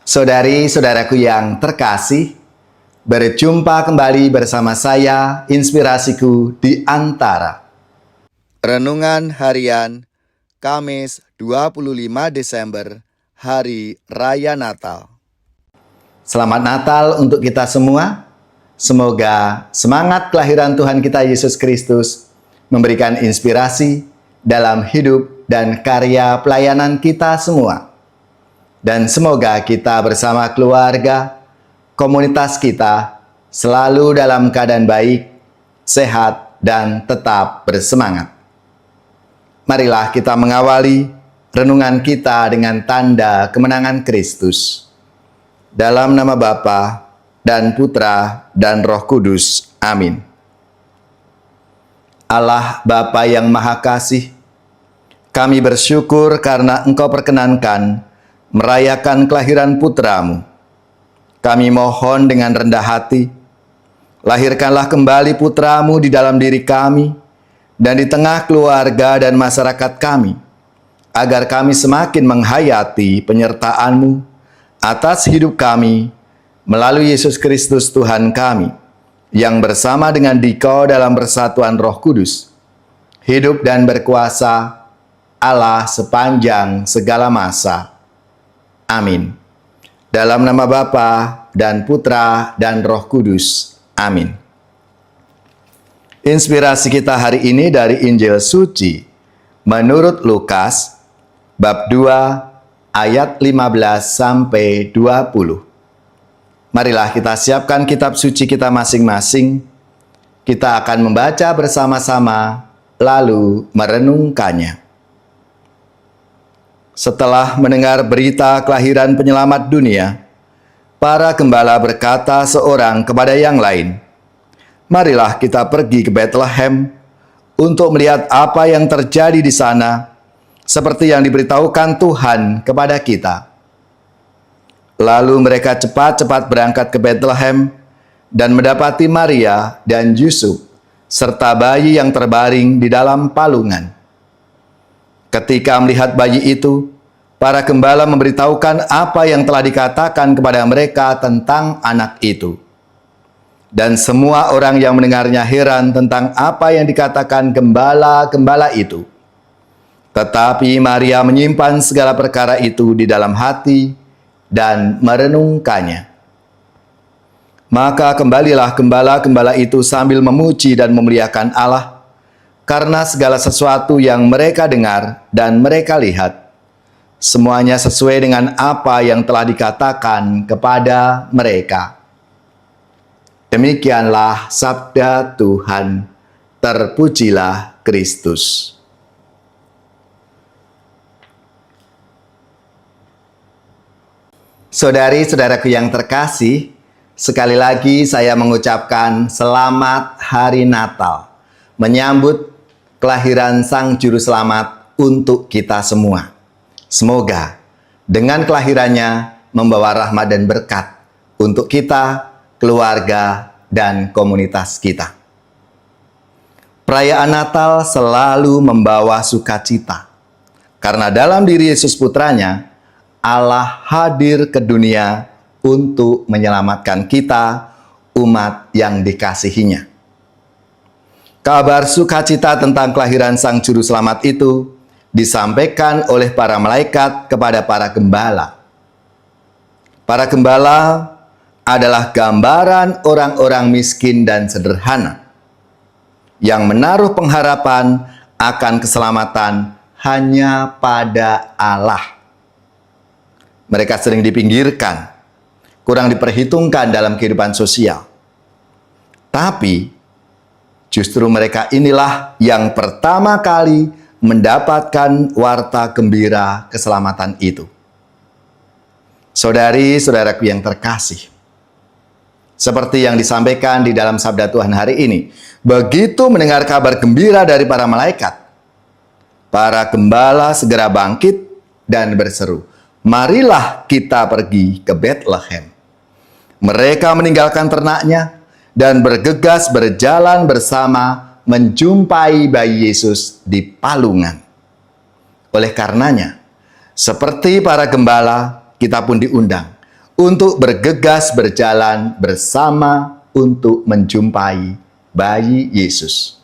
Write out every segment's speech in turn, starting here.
Saudari-saudaraku yang terkasih, berjumpa kembali bersama saya, Inspirasiku di Antara. Renungan Harian Kamis 25 Desember, Hari Raya Natal. Selamat Natal untuk kita semua. Semoga semangat kelahiran Tuhan kita Yesus Kristus memberikan inspirasi dalam hidup dan karya pelayanan kita semua. Dan semoga kita bersama keluarga, komunitas kita selalu dalam keadaan baik, sehat, dan tetap bersemangat. Marilah kita mengawali renungan kita dengan tanda kemenangan Kristus. Dalam nama Bapa dan Putra dan Roh Kudus. Amin. Allah Bapa yang Maha Kasih, kami bersyukur karena Engkau perkenankan merayakan kelahiran putra-Mu. Kami mohon dengan rendah hati, lahirkanlah kembali putra-Mu di dalam diri kami dan di tengah keluarga dan masyarakat kami, agar kami semakin menghayati penyertaan-Mu atas hidup kami melalui Yesus Kristus Tuhan kami, yang bersama dengan Dikau dalam persatuan Roh Kudus, hidup dan berkuasa Allah sepanjang segala masa. Amin. Dalam nama Bapa dan Putra dan Roh Kudus. Amin. Inspirasi kita hari ini dari Injil Suci menurut Lukas bab 2 ayat 15 sampai 20. Marilah kita siapkan kitab suci kita masing-masing. Kita akan membaca bersama-sama lalu merenungkannya. Setelah mendengar berita kelahiran penyelamat dunia, para gembala berkata seorang kepada yang lain, "Marilah kita pergi ke Bethlehem untuk melihat apa yang terjadi di sana, seperti yang diberitahukan Tuhan kepada kita." Lalu mereka cepat-cepat berangkat ke Bethlehem dan mendapati Maria dan Yusuf serta bayi yang terbaring di dalam palungan. Ketika melihat bayi itu, para gembala memberitahukan apa yang telah dikatakan kepada mereka tentang anak itu. Dan semua orang yang mendengarnya heran tentang apa yang dikatakan gembala-gembala itu. Tetapi Maria menyimpan segala perkara itu di dalam hati dan merenungkannya. Maka kembalilah gembala-gembala itu sambil memuji dan memuliakan Allah, karena segala sesuatu yang mereka dengar dan mereka lihat, semuanya sesuai dengan apa yang telah dikatakan kepada mereka. Demikianlah sabda Tuhan. Terpujilah Kristus. Saudari-saudaraku yang terkasih, sekali lagi saya mengucapkan selamat Hari Natal, menyambut kelahiran Sang Juru Selamat untuk kita semua. Semoga dengan kelahirannya membawa rahmat dan berkat untuk kita, keluarga, dan komunitas kita. Perayaan Natal selalu membawa sukacita, karena dalam diri Yesus Putranya, Allah hadir ke dunia untuk menyelamatkan kita, umat yang dikasihinya. Kabar sukacita tentang kelahiran Sang Juru Selamat itu disampaikan oleh para malaikat kepada para gembala. Para gembala adalah gambaran orang-orang miskin dan sederhana yang menaruh pengharapan akan keselamatan hanya pada Allah. Mereka sering dipinggirkan, kurang diperhitungkan dalam kehidupan sosial. Tapi justru mereka inilah yang pertama kali mendapatkan warta gembira keselamatan itu. Saudari-saudaraku yang terkasih, seperti yang disampaikan di dalam sabda Tuhan hari ini, begitu mendengar kabar gembira dari para malaikat, para gembala segera bangkit dan berseru, "Marilah kita pergi ke Bethlehem." Mereka meninggalkan ternaknya dan bergegas berjalan bersama menjumpai bayi Yesus di palungan. Oleh karenanya, seperti para gembala, kita pun diundang untuk bergegas berjalan bersama untuk menjumpai bayi Yesus.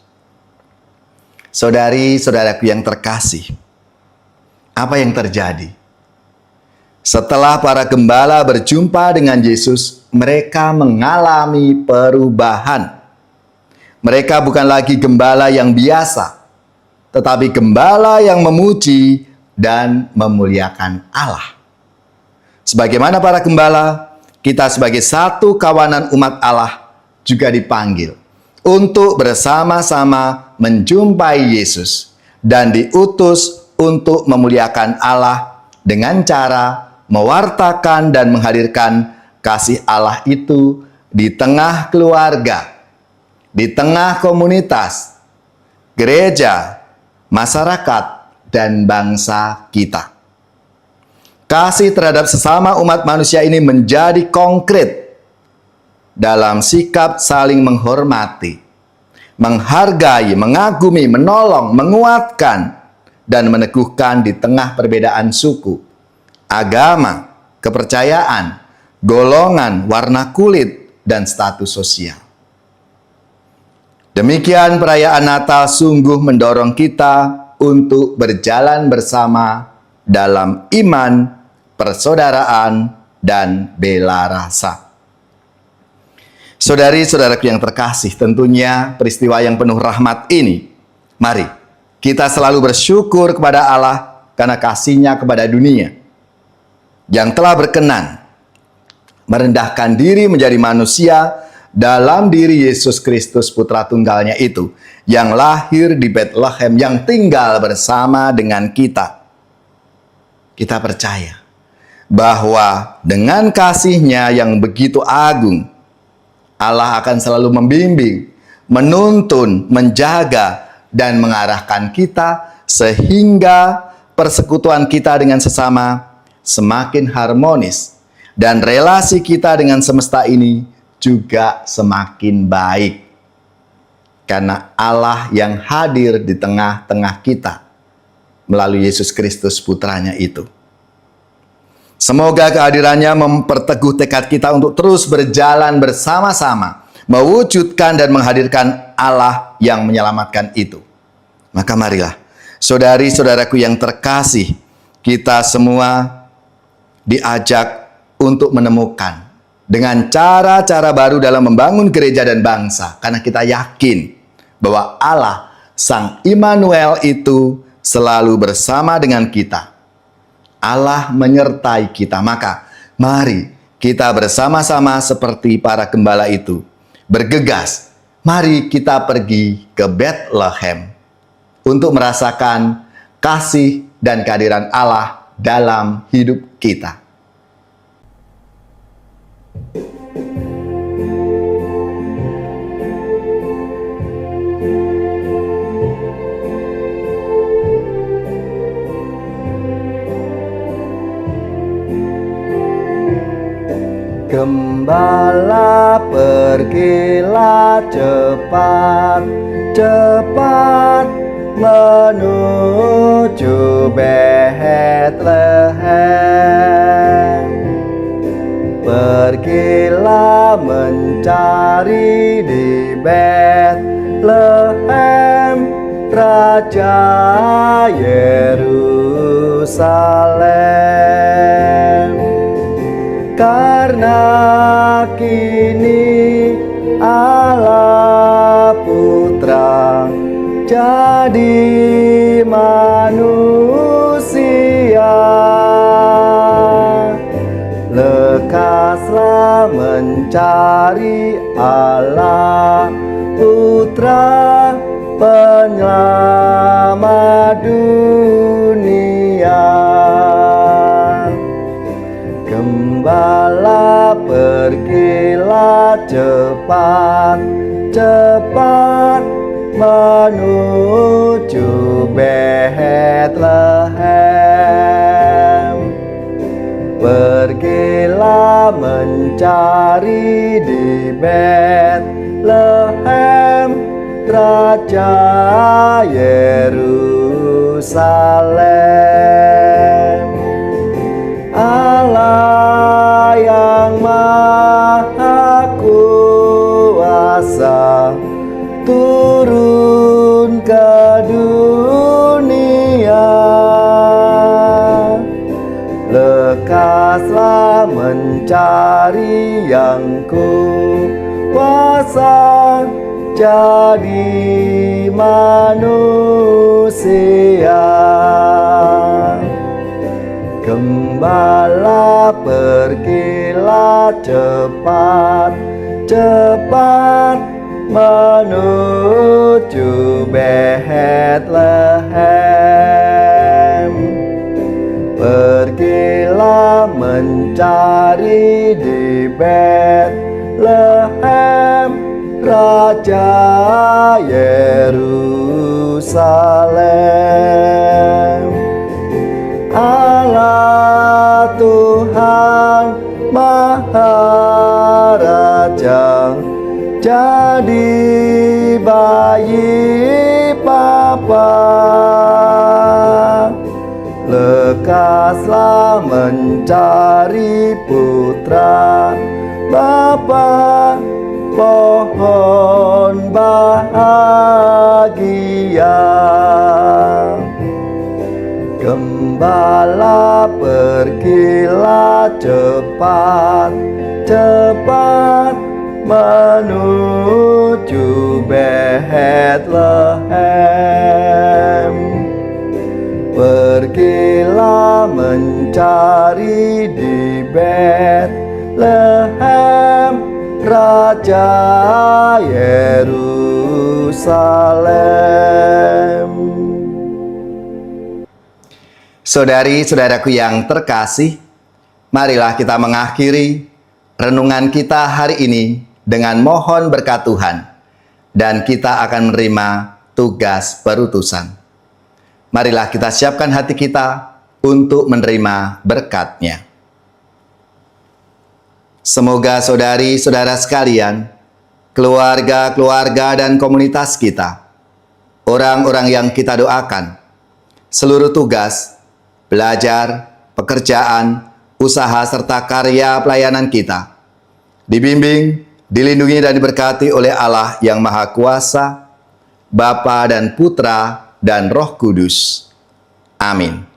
Saudari-saudaraku yang terkasih, apa yang terjadi? Setelah para gembala berjumpa dengan Yesus, mereka mengalami perubahan. Mereka bukan lagi gembala yang biasa, tetapi gembala yang memuji dan memuliakan Allah. Sebagaimana para gembala, kita sebagai satu kawanan umat Allah juga dipanggil untuk bersama-sama menjumpai Yesus dan diutus untuk memuliakan Allah dengan cara mewartakan dan menghadirkan kasih Allah itu di tengah keluarga, di tengah komunitas, gereja, masyarakat, dan bangsa kita. Kasih terhadap sesama umat manusia ini menjadi konkret dalam sikap saling menghormati, menghargai, mengagumi, menolong, menguatkan, dan meneguhkan di tengah perbedaan suku, agama, kepercayaan, golongan, warna kulit, dan status sosial. Demikian perayaan Natal sungguh mendorong kita untuk berjalan bersama dalam iman, persaudaraan, dan bela rasa. Saudari-saudaraku yang terkasih, tentunya peristiwa yang penuh rahmat ini, mari kita selalu bersyukur kepada Allah karena kasih-Nya kepada dunia, yang telah berkenan merendahkan diri menjadi manusia dalam diri Yesus Kristus putra tunggalnya itu, yang lahir di Bethlehem, yang tinggal bersama dengan kita. Kita percaya bahwa dengan kasih-Nya yang begitu agung, Allah akan selalu membimbing, menuntun, menjaga, dan mengarahkan kita sehingga persekutuan kita dengan sesama semakin harmonis dan relasi kita dengan semesta ini juga semakin baik. Karena Allah yang hadir di tengah-tengah kita melalui Yesus Kristus putranya itu. Semoga kehadirannya memperteguh tekad kita untuk terus berjalan bersama-sama, mewujudkan dan menghadirkan Allah yang menyelamatkan itu. Maka marilah, saudari-saudaraku yang terkasih, kita semua diajak untuk menemukan dengan cara-cara baru dalam membangun gereja dan bangsa. Karena kita yakin bahwa Allah, Sang Immanuel itu selalu bersama dengan kita. Allah menyertai kita. Maka mari kita bersama-sama seperti para gembala itu bergegas. Mari kita pergi ke Bethlehem untuk merasakan kasih dan kehadiran Allah dalam hidup kita. Gembala, pergilah cepat, cepat menuju Bethlehem. Pergilah mencari di Bethlehem Raja Yerusalem. Karena kini Allah Putra jadi manusia, lekaslah mencari Allah Putra penyelamat dunia. Gembala, pergilah cepat, cepat menuju Bethlehem. Pergilah mencari di Bethlehem Raja Yerusalem. Allah yang Maha Kuasa turun ke dunia. Lekaslah mencari yang kuasa, jadi manusia. Gembala, pergilah cepat, cepat menuju Betlehem. Pergilah mencari di Betlehem Raja Yerusalem. Allah Tuhan Maha Raja, jadi bayi Papa. Lekaslah mencari putra Bapa, pohon bahagia. Gembala, pergilah cepat, cepat menuju Betlehem. Pergilah mencari di Betlehem Raja Yerusalem. Saudari-saudaraku yang terkasih, marilah kita mengakhiri renungan kita hari ini dengan mohon berkat Tuhan, dan kita akan menerima tugas perutusan. Marilah kita siapkan hati kita untuk menerima berkat-Nya. Semoga saudari-saudara sekalian, keluarga-keluarga dan komunitas kita, orang-orang yang kita doakan, seluruh tugas, belajar, pekerjaan, usaha serta karya pelayanan kita dibimbing, dilindungi dan diberkati oleh Allah yang Maha Kuasa, Bapa dan Putra dan Roh Kudus. Amin.